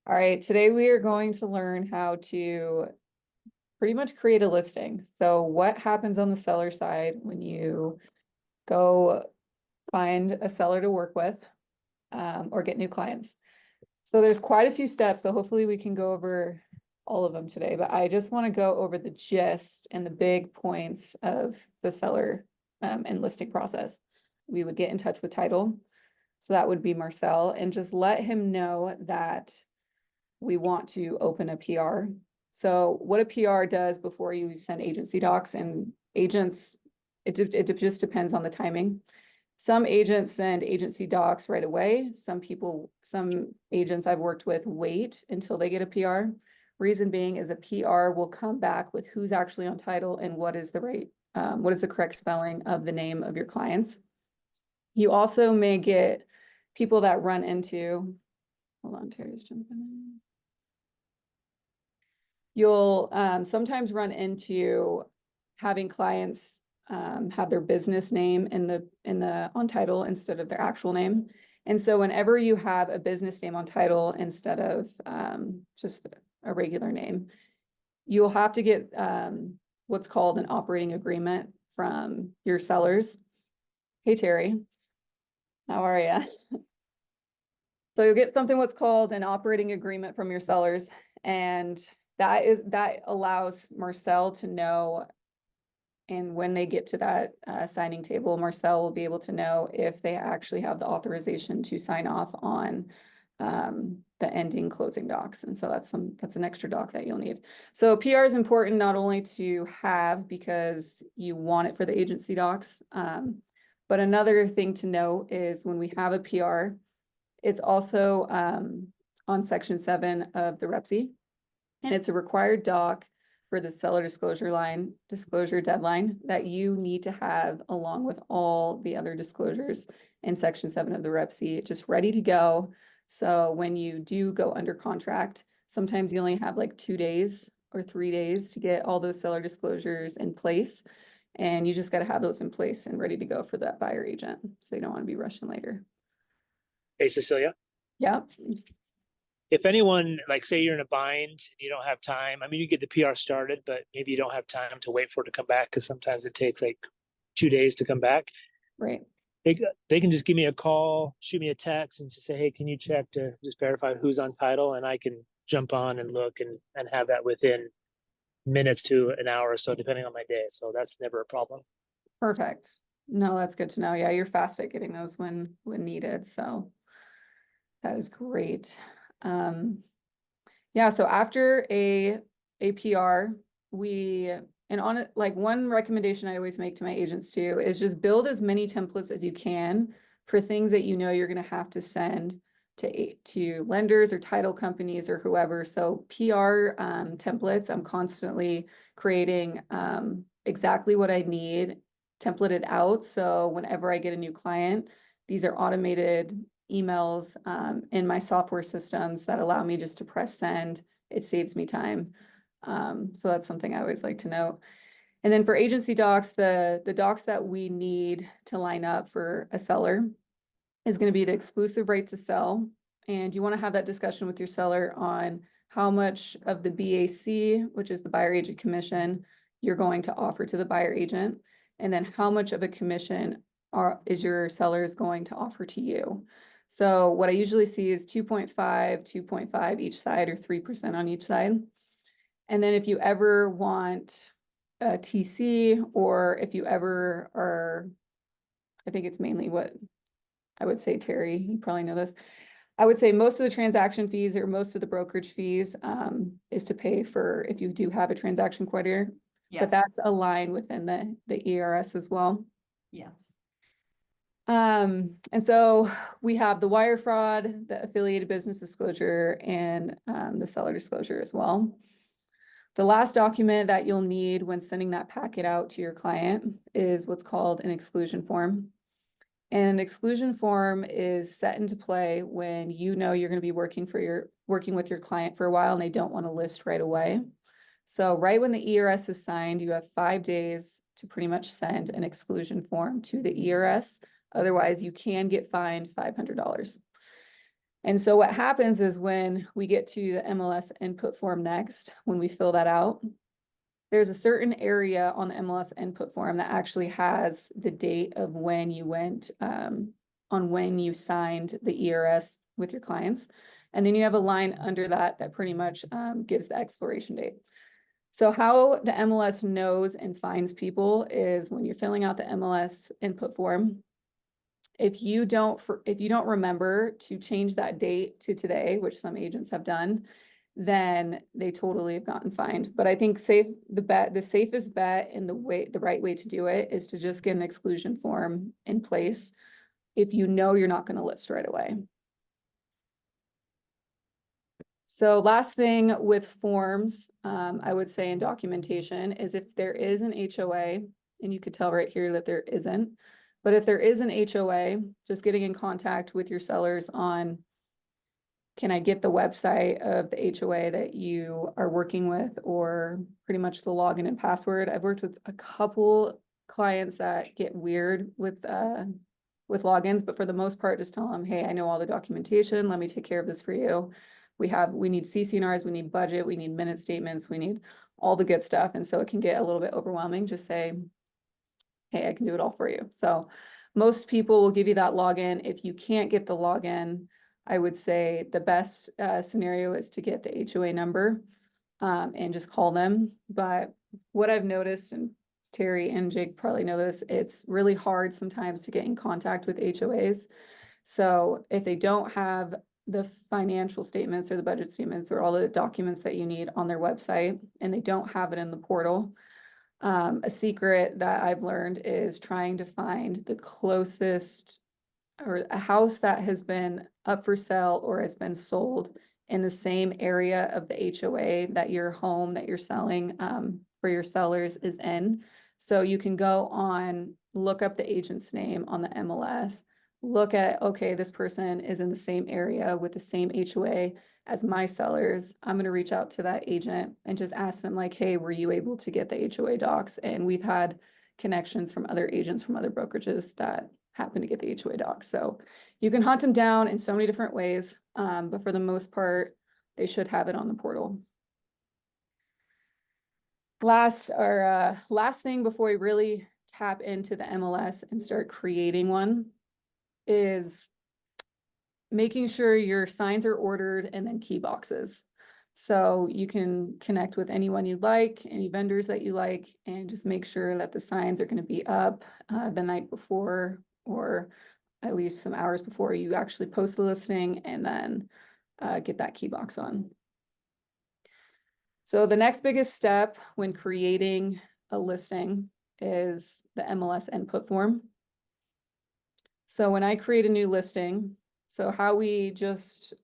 All right, today we are going to learn how to pretty much create a listing. So what happens on the seller side when you go find a seller to work with or get new clients? So there's quite a few steps, so hopefully we can go over all of them today, but I just want to go over the gist and the big points of the seller and listing process. We would get in touch with title. So that would be Marcel, and just let him know that we want to open a PR. So what a PR does before you send agency docs, and agents, it just depends on the timing. Some agents send agency docs right away. Some agents I've worked with wait until they get a PR. Reason being is a PR will come back with who's actually on title and what is the correct spelling of the name of your clients. You also may get people that run into, hold on, Terry's jumping in. You'll sometimes run into having clients have their business name in the on title instead of their actual name. And so whenever you have a business name on title instead of just a regular name, you'll have to get what's called an operating agreement from your sellers. Hey, Terry, how are you? So you'll get something what's called an operating agreement from your sellers, and that allows Marcel to know, and when they get to that signing table, Marcel will be able to know if they actually have the authorization to sign off on the ending closing docs. And so that's an extra doc that you'll need. So PR is important not only to have because you want it for the agency docs, but another thing to note is when we have a PR, it's also on section 7 of the REPSI, and it's a required doc for the seller disclosure deadline that you need to have along with all the other disclosures in section 7 of the REPSI, just ready to go. So when you do go under contract, sometimes you only have like 2 days or 3 days to get all those seller disclosures in place. And you just got to have those in place and ready to go for that buyer agent. So you don't want to be rushing later. Hey, Cecilia, Yeah. if anyone, like say you're in a bind and you don't have time, I mean, you get the PR started, but maybe you don't have time to wait for it to come back because sometimes it takes like 2 days to come back. Right. They can just give me a call, shoot me a text and just say, hey, can you check to just verify who's on title? And I can jump on and look and have that within minutes to an hour or so, depending on my day. So that's never a problem. Perfect. No, that's good to know. Yeah, you're fast at getting those when needed. So that is great. Yeah, so after a PR, and on it, like one recommendation I always make to my agents too is just build as many templates as you can for things that you know you're going to have to send to lenders or title companies or whoever. So PR templates, I'm constantly creating exactly what I need templated out. So whenever I get a new client, these are automated emails in my software systems that allow me just to press send. It saves me time. So that's something I always like to note. And then for agency docs, the docs that we need to line up for a seller is going to be the exclusive right to sell. And you want to have that discussion with your seller on how much of the BAC, which is the buyer agent commission, you're going to offer to the buyer agent. And then how much of a commission is your seller is going to offer to you. So what I usually see is 2.5 each side, or 3% on each side. And then if you ever want a TC, or if you ever are, I think it's mainly what I would say, Terry, you probably know this. I would say most of the transaction fees or most of the brokerage fees is to pay for if you do have a transaction coordinator, but that's aligned within the ERS as well. Yes. And so we have the wire fraud, the affiliated business disclosure, and the seller disclosure as well. The last document that you'll need when sending that packet out to your client is what's called an exclusion form. And an exclusion form is set into play when you know you're going to be working with your client for a while and they don't want to list right away. So right when the ERS is signed, you have 5 days to pretty much send an exclusion form to the ERS. Otherwise, you can get fined $500. And so what happens is when we get to the MLS input form next, when we fill that out, there's a certain area on the MLS input form that actually has the date of when you went, on when you signed the ERS with your clients. And then you have a line under that that pretty much gives the expiration date. So how the MLS knows and finds people is when you're filling out the MLS input form, if you don't remember to change that date to today, which some agents have done, then they totally have gotten fined. But I think the safest bet and the right way to do it is to just get an exclusion form in place if you know you're not going to list right away. So last thing with forms, I would say in documentation is if there is an HOA, and you could tell right here that there isn't, but if there is an HOA, just getting in contact with your sellers on, can I get the website of the HOA that you are working with, or pretty much the login and password. I've worked with a couple clients that get weird with logins, but for the most part, just tell them, hey, I know all the documentation. Let me take care of this for you. We need CC&Rs, we need budget, we need minute statements, we need all the good stuff. And so it can get a little bit overwhelming. Just say, hey, I can do it all for you. So most people will give you that login. If you can't get the login, I would say the best scenario is to get the HOA number and just call them. But what I've noticed, and Terry and Jake probably know this, it's really hard sometimes to get in contact with HOAs. So if they don't have the financial statements or the budget statements or all the documents that you need on their website, and they don't have it in the portal, a secret that I've learned is trying to find the closest, or a house that has been up for sale or has been sold in the same area of the HOA that your home that you're selling for your sellers is in. So you can go on, look up the agent's name on the MLS, look at, okay, this person is in the same area with the same HOA as my sellers. I'm going to reach out to that agent and just ask them like, hey, were you able to get the HOA docs? And we've had connections from other agents from other brokerages that happen to get the HOA docs. So you can hunt them down in so many different ways. But for the most part, they should have it on the portal. Last thing before we really tap into the MLS and start creating one is making sure your signs are ordered and then key boxes. So you can connect with anyone you like, any vendors that you like, and just make sure that the signs are going to be up the night before, or at least some hours before you actually post the listing, and then get that key box on. So the next biggest step when creating a listing is the MLS input form. So when I create a new listing, so how we just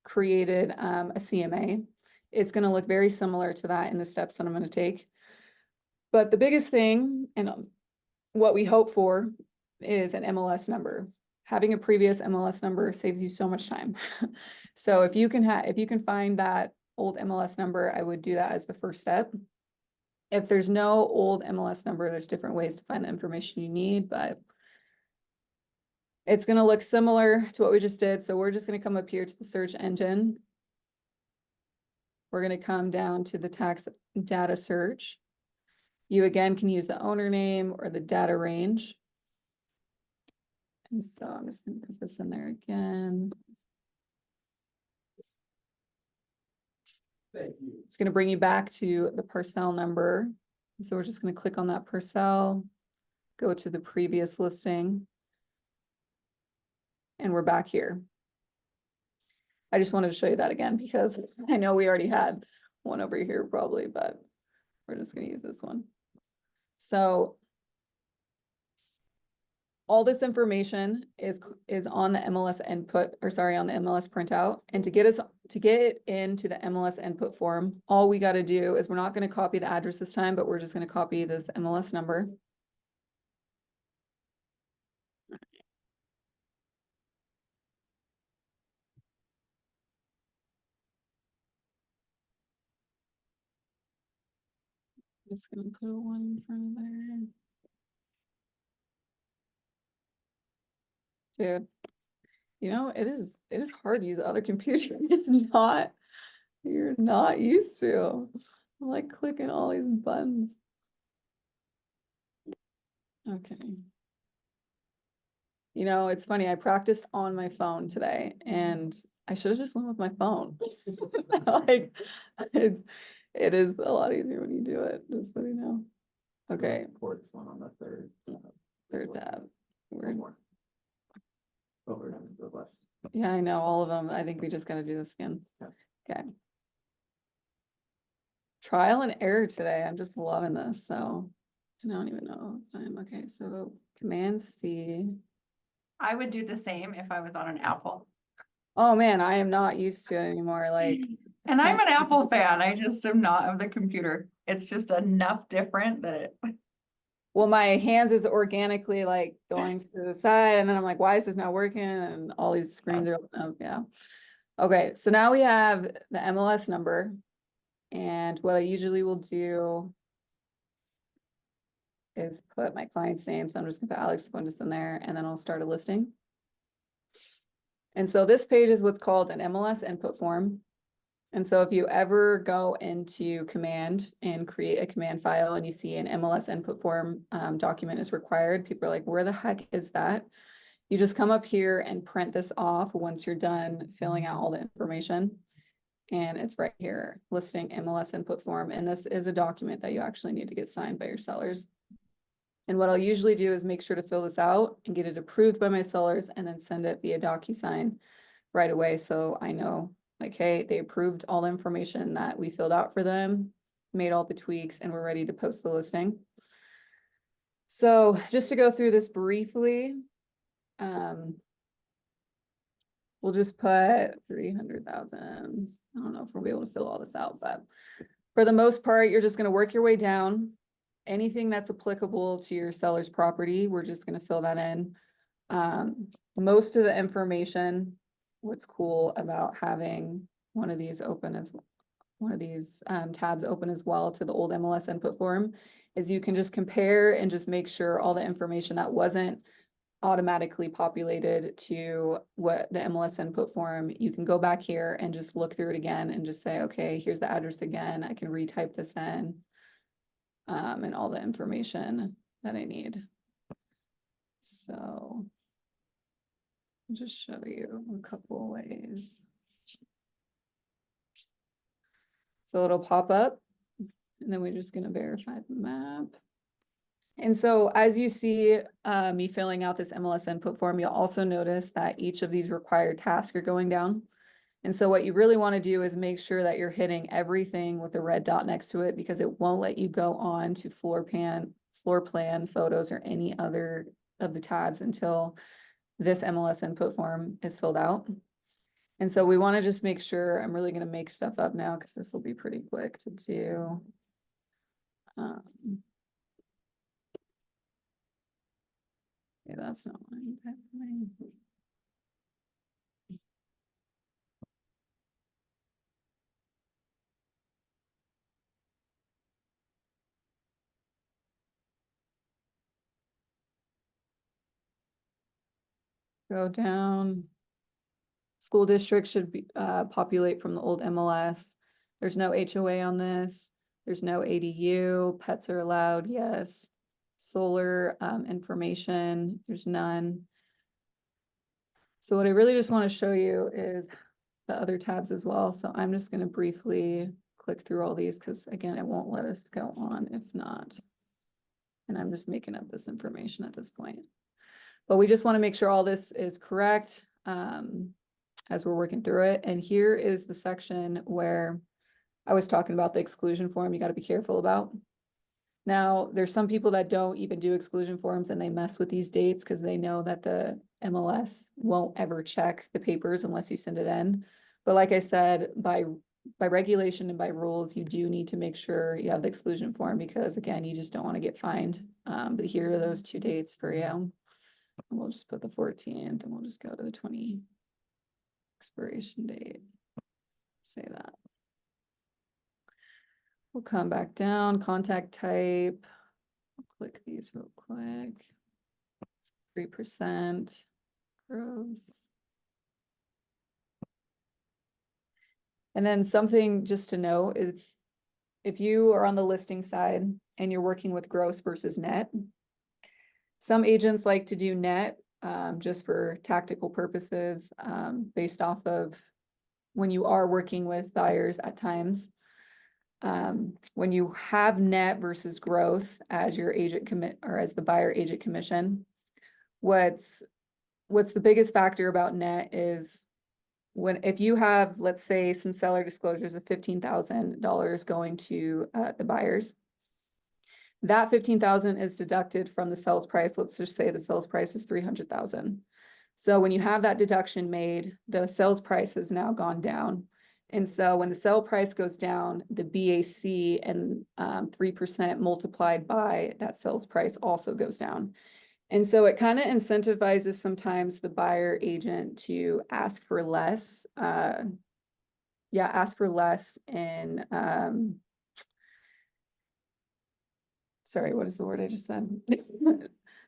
created a CMA, it's going to look very similar to that in the steps that I'm going to take. But the biggest thing and what we hope for is an MLS number. Having a previous MLS number saves you so much time. So if you can find that old MLS number, I would do that as the first step. If there's no old MLS number, there's different ways to find the information you need, but it's going to look similar to what we just did. So we're just going to come up here to the search engine. We're going to come down to the tax data search. You again can use the owner name or the data range. And so I'm just going to put this in there again. It's going to bring you back to the parcel number. So we're just going to click on that parcel, go to the previous listing, and we're back here. I just wanted to show you that again because I know we already had one over here probably, but we're just going to use this one. So all this information is on the MLS input, or sorry, on the MLS printout. And to get it into the MLS input form, all we got to do is, we're not going to copy the address this time, but we're just going to copy this MLS number. Just gonna put a one in front of there. Dude, You know, it is hard to use the other computer. It's not, you're not used to. I'm like clicking all these buttons. Okay. You know, it's funny, I practiced on my phone today and I should have just went with my phone. Like, it's, it is a lot easier when you do it, just so you know. Okay, Reports one on the third. third tab. One Weird. more. Over to the left. Yeah, I know, all of them. I think we just gotta do this again. Yeah. Okay. Trial and error today. I'm just loving this, so I don't even know if I'm okay. So Command C. I would do the same if I was on an Apple. Oh man, I am not used to it anymore. Like, And I'm kinda- an Apple fan. I just am not of the computer. It's just enough different that it. well, my hands is organically like going to the side, and then I'm like, why is this not working? And all these screens are, oh yeah. Okay, so now we have the MLS number. And what I usually will do is put my client's name. So I'm just gonna put Alex Fuentes in there and then I'll start a listing. And so this page is what's called an MLS input form. And so if you ever go into command and create a command file and you see an MLS input form document is required, people are like, where the heck is that? You just come up here and print this off once you're done filling out all the information. And it's right here, listing MLS input form. And this is a document that you actually need to get signed by your sellers. And what I'll usually do is make sure to fill this out and get it approved by my sellers and then send it via DocuSign right away. So I know like, hey, they approved all the information that we filled out for them, made all the tweaks, and we're ready to post the listing. So just to go through this briefly, we'll just put 300,000. I don't know if we'll be able to fill all this out, but for the most part, you're just gonna work your way down. Anything that's applicable to your seller's property, we're just gonna fill that in. Most of the information, what's cool about having one of these open as one of these tabs open as well to the old MLS input form is you can just compare and just make sure all the information that wasn't automatically populated to what the MLS input form, you can go back here and just look through it again and just say, okay, here's the address again. I can retype this in and all the information that I need. So I'll just show you a couple ways. So it'll pop up and then we're just going to verify the map. And so as you see me filling out this MLS input form, you'll also notice that each of these required tasks are going down. And so what you really want to do is make sure that you're hitting everything with the red dot next to it because it won't let you go on to floor plan photos or any other of the tabs until this MLS input form is filled out. And so we want to just make sure, I'm really going to make stuff up now because this will be pretty quick to do. Yeah, that's not what I'm typing. Go down. School district should be populate from the old MLS. There's no HOA on this. There's no ADU. Pets are allowed, yes. Solar information, there's none. So what I really just want to show you is the other tabs as well. So I'm just going to briefly click through all these because again, it won't let us go on if not. And I'm just making up this information at this point. But we just want to make sure all this is correct as we're working through it. And here is the section where I was talking about the exclusion form you got to be careful about. Now, there's some people that don't even do exclusion forms and they mess with these dates because they know that the MLS won't ever check the papers unless you send it in. But like I said, by regulation and by rules, you do need to make sure you have the exclusion form because again, you just don't want to get fined. But here are those two dates for you. And we'll just put the 14th and we'll just go to the 20 expiration date. Say that. We'll come back down, contact type. I'll click these real quick. 3% gross. And then something just to know is if you are on the listing side and you're working with gross versus net, some agents like to do net just for tactical purposes based off of when you are working with buyers at times. When you have net versus gross as your agent commit or as the buyer agent commission, what's the biggest factor about net is if you have, let's say, some seller disclosures of $15,000 going to the buyers, that 15,000 is deducted from the sales price. Let's just say the sales price is 300,000. So when you have that deduction made, the sales price has now gone down. And so when the sale price goes down, the BAC and 3% multiplied by that sales price also goes down. And so it kind of incentivizes sometimes the buyer agent to ask for less. Ask for less in, sorry, what is the word I just said?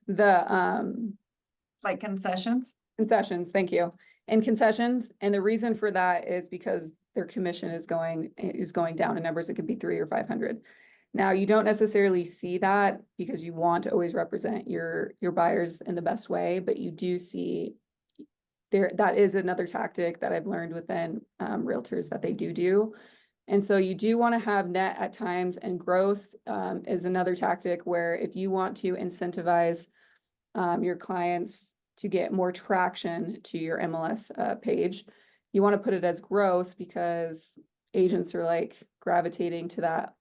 The Like concessions. concessions, thank you. And concessions, and the reason for that is because their commission is going down in numbers. It could be 300 or 500. Now, you don't necessarily see that because you want to always represent your buyers in the best way, but you do see that is another tactic that I've learned within realtors that they do. And so you do want to have net at times, and gross is another tactic where if you want to incentivize your clients to get more traction to your MLS page, you want to put it as gross because agents are like gravitating to that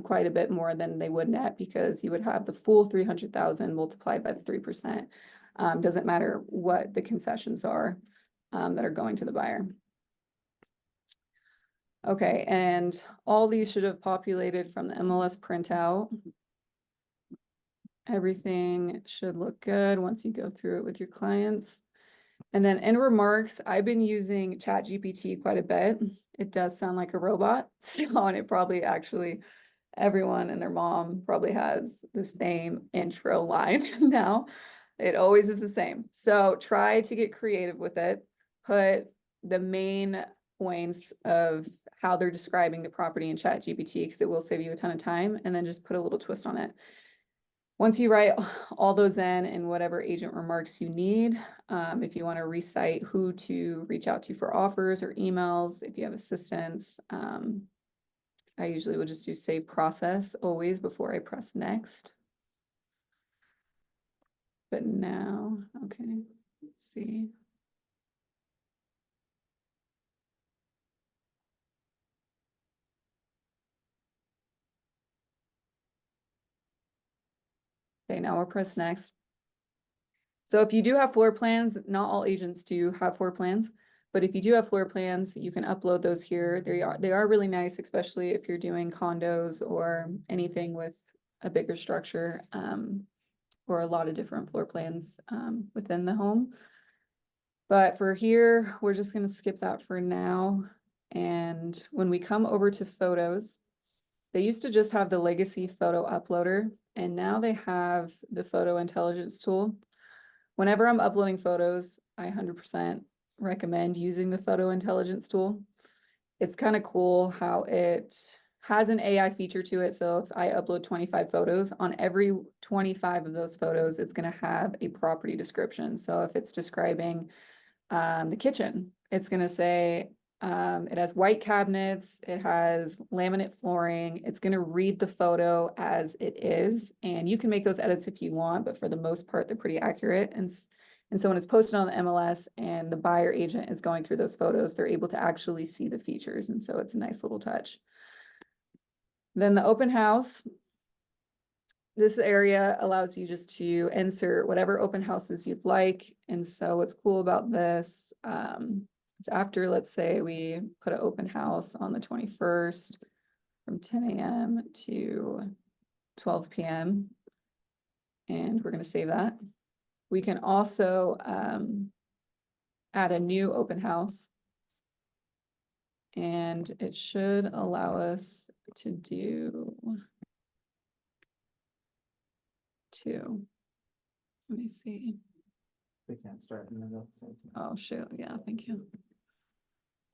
quite a bit more than they would net, because you would have the full 300,000 multiplied by the 3%. Doesn't matter what the concessions are that are going to the buyer. Okay, and all these should have populated from the MLS printout. Everything should look good once you go through it with your clients. And then in remarks, I've been using ChatGPT quite a bit. It does sound like a robot. So, and it probably actually, everyone and their mom probably has the same intro line now. It always is the same. So try to get creative with it. Put the main points of how they're describing the property in ChatGPT, because it will save you a ton of time, and then just put a little twist on it. Once you write all those in whatever agent remarks you need, if you want to recite who to reach out to for offers or emails, if you have assistants, I usually will just do save process always before I press next. But now, okay, let's see. Okay, now we'll press next. So if you do have floor plans, not all agents do have floor plans, but if you do have floor plans, you can upload those here. They are really nice, especially if you're doing condos or anything with a bigger structure, or a lot of different floor plans within the home. But for here, we're just going to skip that for now. And when we come over to photos, they used to just have the legacy photo uploader, and now they have the photo intelligence tool. Whenever I'm uploading photos, I 100% recommend using the photo intelligence tool. It's kind of cool how it has an AI feature to it. So if I upload 25 photos, on every 25 of those photos, it's going to have a property description. So if it's describing the kitchen, it's going to say it has white cabinets, it has laminate flooring. It's going to read the photo as it is, and you can make those edits if you want, but for the most part, they're pretty accurate. And so when it's posted on the MLS and the buyer agent is going through those photos, they're able to actually see the features. And so it's a nice little touch. Then the open house. This area allows you just to insert whatever open houses you'd like. And so what's cool about this, it's after, let's say we put an open house on the 21st from 10 a.m. to 12 p.m. And we're going to save that. We can also add a new open house. And it should allow us to do two. Let me see. They can't start in the middle of the same time. Oh, shoot. Yeah, thank you.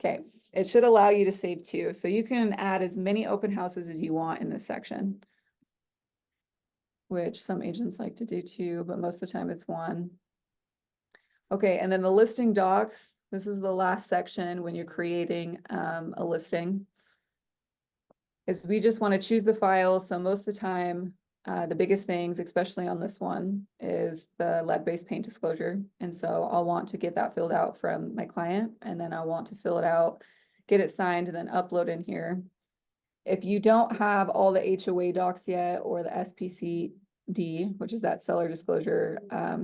Okay, it should allow you to save two, so you can add as many open houses as you want in this section. Which some agents like to do too, but most of the time it's one. Okay, and then the listing docs, this is the last section when you're creating a listing. Is we just want to choose the file, so most of the time, the biggest things, especially on this one, is the lead-based paint disclosure. And so I'll want to get that filled out from my client, and then I want to fill it out, get it signed, and then upload in here. If you don't have all the HOA docs yet, or the SPCD, which is that seller disclosure,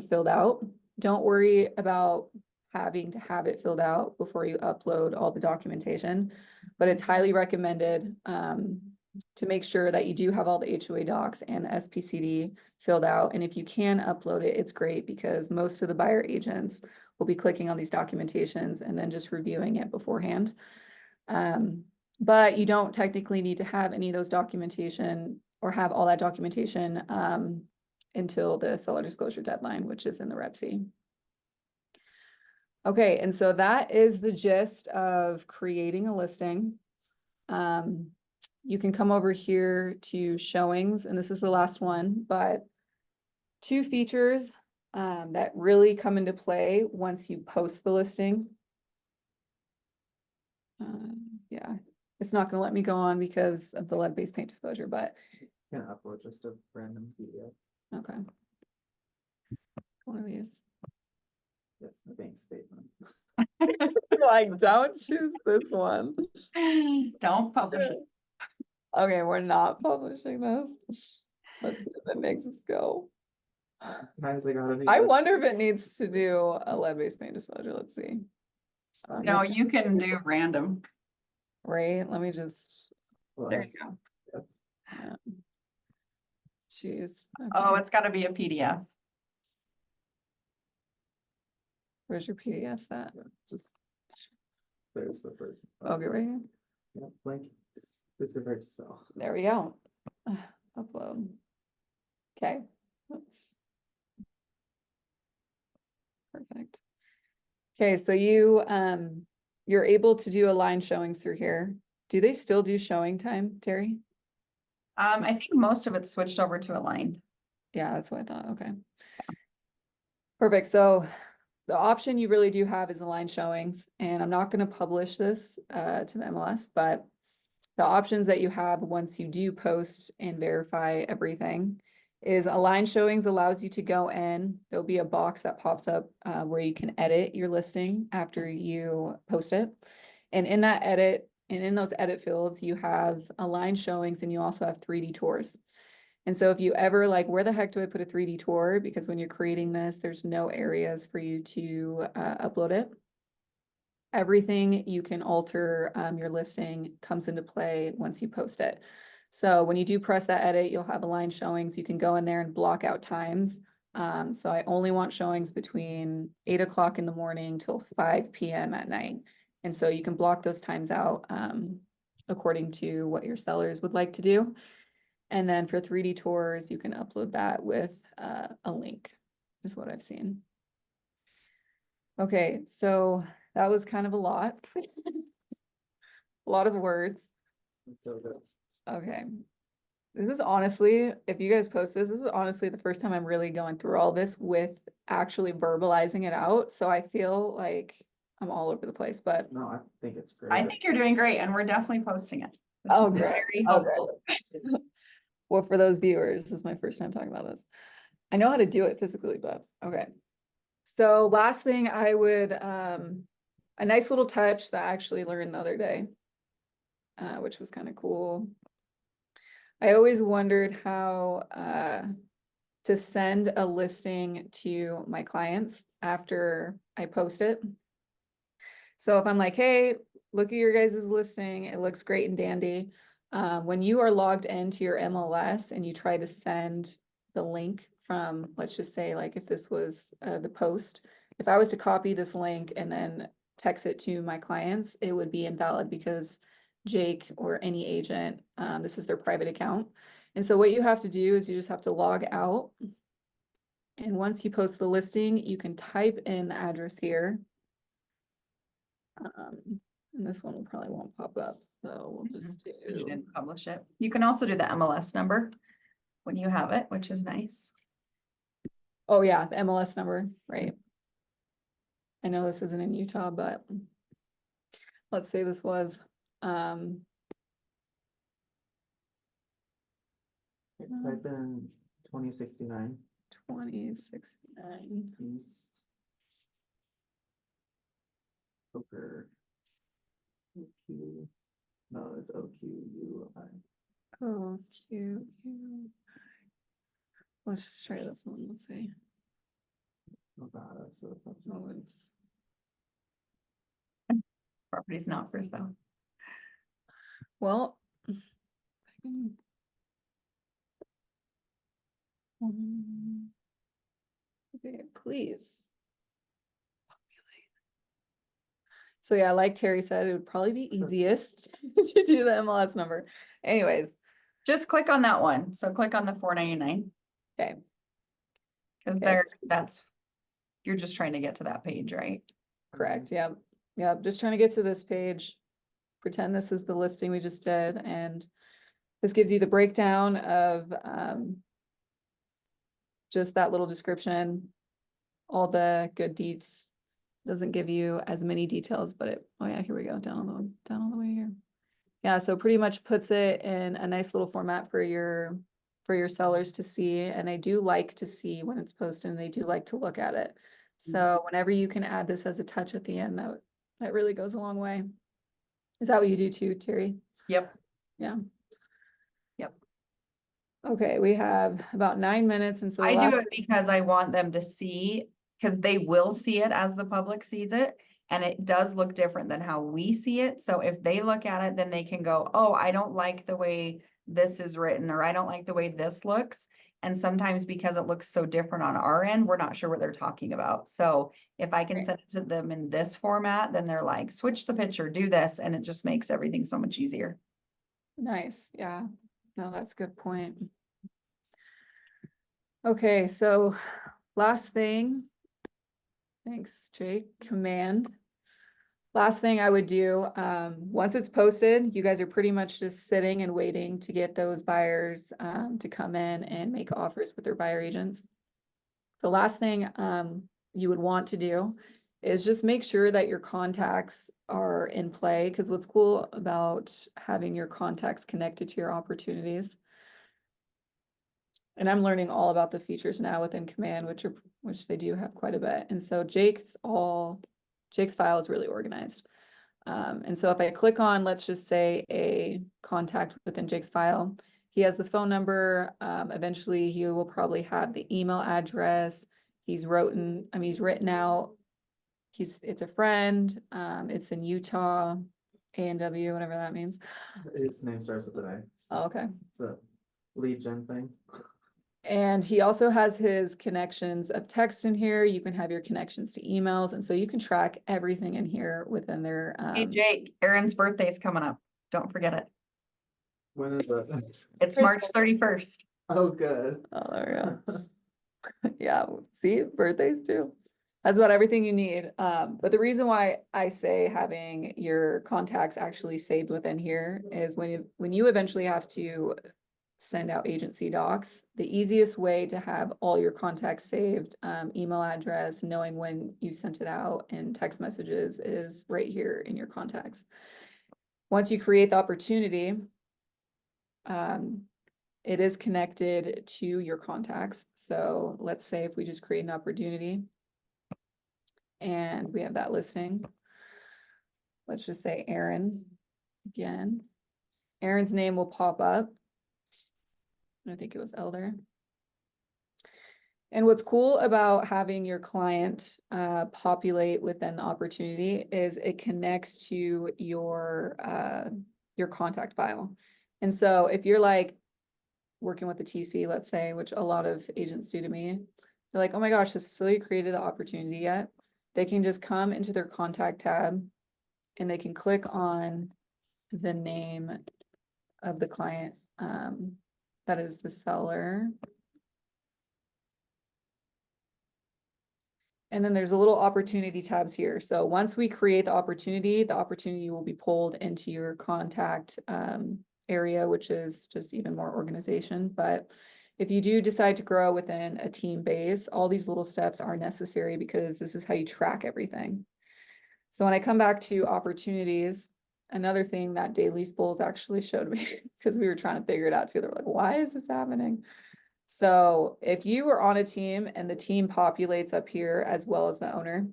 filled out, don't worry about having to have it filled out before you upload all the documentation. But it's highly recommended to make sure that you do have all the HOA docs and the SPCD filled out. And if you can upload it, it's great, because most of the buyer agents will be clicking on these documentations and then just reviewing it beforehand. But you don't technically need to have any of those documentation or have all that documentation until the seller disclosure deadline, which is in the Rep C. Okay, and so that is the gist of creating a listing. You can come over here to showings, and this is the last one, but two features that really come into play once you post the listing. Yeah, it's not gonna let me go on because of the lead-based paint disclosure, but Can upload just a random PDF. okay. One of these. Yes, the bank statement. Like, don't choose this one. Don't publish it. Okay, we're not publishing this. Let's see if it makes us go. Guys, I got a new I list. wonder if it needs to do a lead-based paint disclosure. Let's see. No, Let's- you can do random. Right, let me just, Well, There you go. yeah. Jeez. Oh, Okay. it's gotta be a PDF. Where's your PDF set? yeah, just there's the first. Okay, right here. Yeah, blank. Disregard to sell. There we go. Upload. Okay. Oops. Perfect. Okay, so you're able to do align showings through here. Do they still do showing time, Terry? I think most of it switched over to Aligned. Yeah, that's what I thought. Okay. Perfect. So the option you really do have is align showings, and I'm not going to publish this to the MLS, but the options that you have once you do post and verify everything is align showings allows you to go in. There'll be a box that pops up where you can edit your listing after you post it. And in that edit, and in those edit fields, you have align showings, and you also have 3D tours. And so if you ever like, where the heck do I put a 3D tour? Because when you're creating this, there's no areas for you to upload it. Everything you can alter your listing comes into play once you post it. So when you do press that edit, you'll have align showings. You can go in there and block out times. So I only want showings between 8 o'clock in the morning till 5 p.m. at night. And so you can block those times out according to what your sellers would like to do. And then for 3D tours, you can upload that with a link, is what I've seen. Okay, so that was kind of a lot. A lot of words. So good. Okay. This is honestly, if you guys post this, this is honestly the first time I'm really going through all this with actually verbalizing it out. So I feel like I'm all over the place, but No, I think it's great. I think you're doing great, and we're definitely posting it. This oh, is great. Very Oh, helpful. great. Well, for those viewers, this is my first time talking about this. I know how to do it physically, but okay. So last thing I would, a nice little touch that I actually learned the other day, which was kind of cool. I always wondered how to send a listing to my clients after I post it. So if I'm like, hey, look at your guys' listing, it looks great and dandy. When you are logged into your MLS and you try to send the link from, let's just say, like if this was the post, if I was to copy this link and then text it to my clients, it would be invalid because Jake or any agent, this is their private account. And so what you have to do is you just have to log out. And once you post the listing, you can type in the address here. And this one probably won't pop up, so we'll just You do, didn't publish it. You can also do the MLS number when you have it, which is nice. oh yeah, the MLS number, right? I know this isn't in Utah, but let's say this was, Type in 2069 2069. East. Poker. OQ. No, it's OQUI. Oh, cute. Let's just try this one, let's see. Nevada, so that's Oh, oops. Property's not for sale. Well. Okay, please. So yeah, like Terry said, it would probably be easiest to do the MLS number. Anyways, Just click on that one. So click on the 499. okay, Cause Okay. there, that's, you're just trying to get to that page, right? correct, yep. Yep, just trying to get to this page. Pretend this is the listing we just did, and this gives you the breakdown of just that little description, all the good deeds. Doesn't give you as many details, but it, oh yeah, here we go, down all the way here. Yeah, so pretty much puts it in a nice little format for your sellers to see, and they do like to see when it's posted, and they do like to look at it. So whenever you can add this as a touch at the end, that really goes a long way. Is that what you do too, Terry? Yep. Yeah. Yep. Okay, we have about 9 minutes, and so I the do last- it because I want them to see, because they will see it as the public sees it. And it does look different than how we see it. So if they look at it, then they can go, oh, I don't like the way this is written, or I don't like the way this looks. And sometimes because it looks so different on our end, we're not sure what they're talking about. So if I can Right. send it to them in this format, then they're like, switch the picture, do this, and it just makes everything so much easier. Nice, yeah. No, that's a good point. Okay, so last thing. Thanks, Jake. Command. Last thing I would do, once it's posted, you guys are pretty much just sitting and waiting to get those buyers to come in and make offers with their buyer agents. The last thing you would want to do is just make sure that your contacts are in play, because what's cool about having your contacts connected to your opportunities, and I'm learning all about the features now within Command, which they do have quite a bit. And so Jake's file is really organized. And so if I click on, let's just say, a contact within Jake's file, he has the phone number. Eventually he will probably have the email address. He's written out, it's a friend, it's in Utah, A&W, whatever that means. His name starts with an A. Oh, okay. It's a lead gen thing. And he also has his connections of text in here. You can have your connections to emails. And so you can track everything in here within their, Hey, Jake, Aaron's birthday is coming up. Don't forget it. When is it? It's March 31st. Oh, good. oh, there we go. Yeah, see, birthdays too. That's about everything you need. But the reason why I say having your contacts actually saved within here is when you eventually have to send out agency docs, the easiest way to have all your contacts saved, email address, knowing when you sent it out, and text messages is right here in your contacts. Once you create the opportunity, it is connected to your contacts. So let's say if we just create an opportunity and we have that listing, let's just say Aaron again. Aaron's name will pop up. I think it was Elder. And what's cool about having your client populate within the opportunity is it connects to your contact file. And so if you're like working with the TC, let's say, which a lot of agents do to me, they're like, oh my gosh, has Cecilia created the opportunity yet? They can just come into their contact tab and they can click on the name of the client that is the seller. And then there's a little opportunity tabs here. So once we create the opportunity will be pulled into your contact area, which is just even more organization. But if you do decide to grow within a team base, all these little steps are necessary because this is how you track everything. So when I come back to opportunities, another thing that Daily Spools actually showed me, because we were trying to figure it out together, like, why is this happening? So if you are on a team and the team populates up here as well as the owner,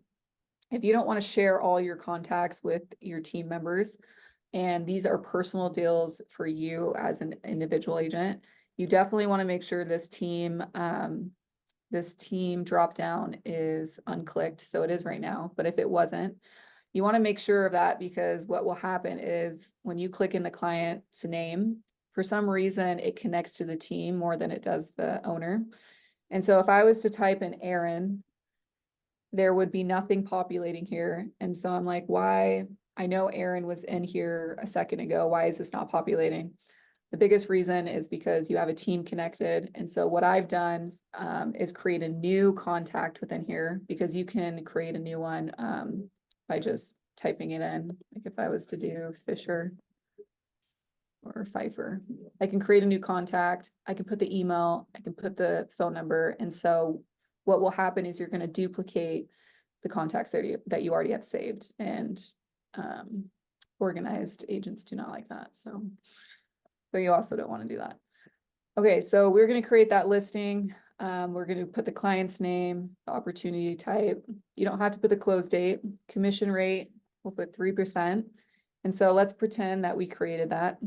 if you don't want to share all your contacts with your team members, and these are personal deals for you as an individual agent, you definitely want to make sure this team drop down is unclicked. So it is right now, but if it wasn't, you want to make sure of that, because what will happen is when you click in the client's name, for some reason, it connects to the team more than it does the owner. And so if I was to type in Aaron, there would be nothing populating here. And so I'm like, why? I know Aaron was in here a second ago. Why is this not populating? The biggest reason is because you have a team connected. And so what I've done is create a new contact within here, because you can create a new one by just typing it in. Like if I was to do Fisher or Pfeiffer, I can create a new contact. I can put the email, I can put the phone number. And so what will happen is you're going to duplicate the contacts that you already have saved, and organized agents do not like that. So you also don't want to do that. Okay, so we're going to create that listing. We're going to put the client's name, the opportunity type. You don't have to put the close date. Commission rate, we'll put 3%. And so let's pretend that we created that.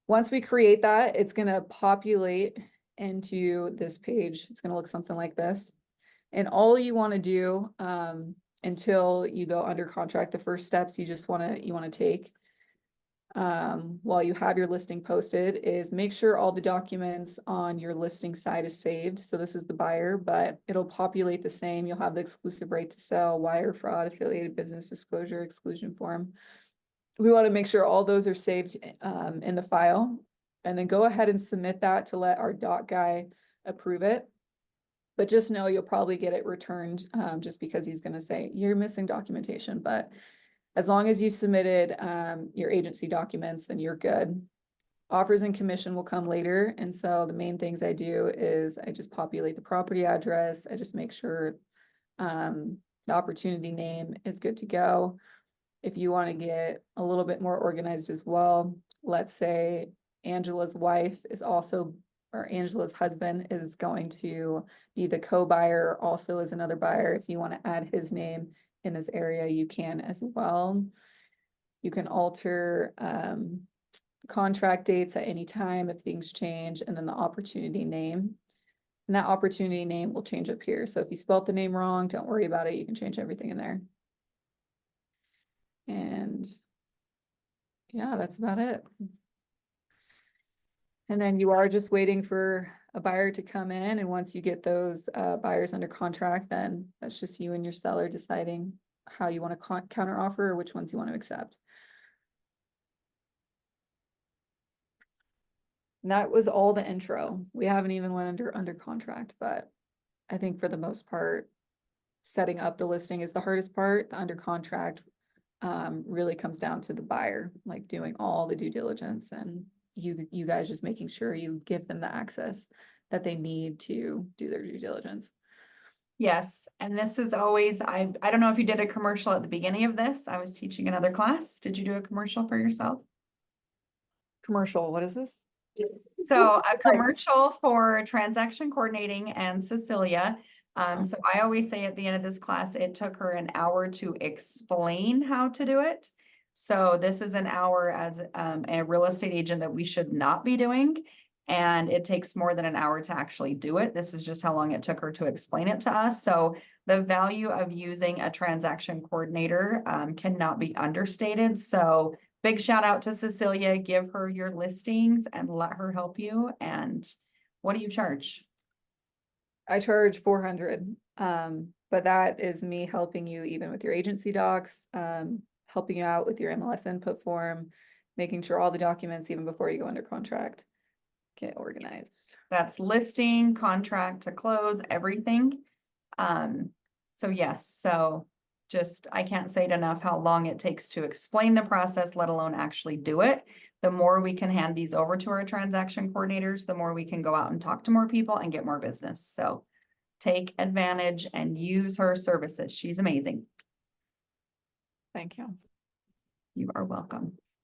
Once we create that, it's going to populate into this page. It's going to look something like this. And all you want to do until you go under contract, the first steps you want to take while you have your listing posted is make sure all the documents on your listing side is saved. So this is the buyer, but it'll populate the same. You'll have the exclusive right to sell, wire fraud, affiliated business disclosure, exclusion form. We want to make sure all those are saved in the file, and then go ahead and submit that to let our doc guy approve it. But just know you'll probably get it returned just because he's going to say you're missing documentation. But as long as you submitted your agency documents, then you're good. Offers and commission will come later. And so the main things I do is I just populate the property address. I just make sure the opportunity name is good to go. If you want to get a little bit more organized as well, let's say Angela's wife is also, or Angela's husband is going to be the co-buyer, also as another buyer. If you want to add his name in this area, you can as well. You can alter contract dates at any time if things change, and then the opportunity name. And that opportunity name will change up here. So if you spelled the name wrong, don't worry about it. You can change everything in there. And yeah, that's about it. And then you are just waiting for a buyer to come in. And once you get those buyers under contract, then that's just you and your seller deciding how you want to counter offer or which ones you want to accept. And that was all the intro. We haven't even went under contract, but I think for the most part, setting up the listing is the hardest part. The under contract really comes down to the buyer, like doing all the due diligence, and you guys just making sure you give them the access that they need to do their due diligence. Yes, and this is always, I don't know if you did a commercial at the beginning of this. I was teaching another class. Did you do a commercial for yourself? Commercial, what is this? So a commercial for transaction coordinating and Cecilia. So I always say at the end of this class, it took her an hour to explain how to do it. So this is an hour as a real estate agent that we should not be doing. And it takes more than an hour to actually do it. This is just how long it took her to explain it to us. So the value of using a transaction coordinator cannot be understated. So big shout out to Cecilia. Give her your listings and let her help you. And what do you charge? I charge $400, but that is me helping you even with your agency docs, helping you out with your MLS input form, making sure all the documents, even before you go under contract, get organized. That's listing, contract to close, everything. So yes, so just, I can't say it enough how long it takes to explain the process, let alone actually do it. The more we can hand these over to our transaction coordinators, the more we can go out and talk to more people and get more business. So take advantage and use her services. She's amazing. Thank you. You are welcome.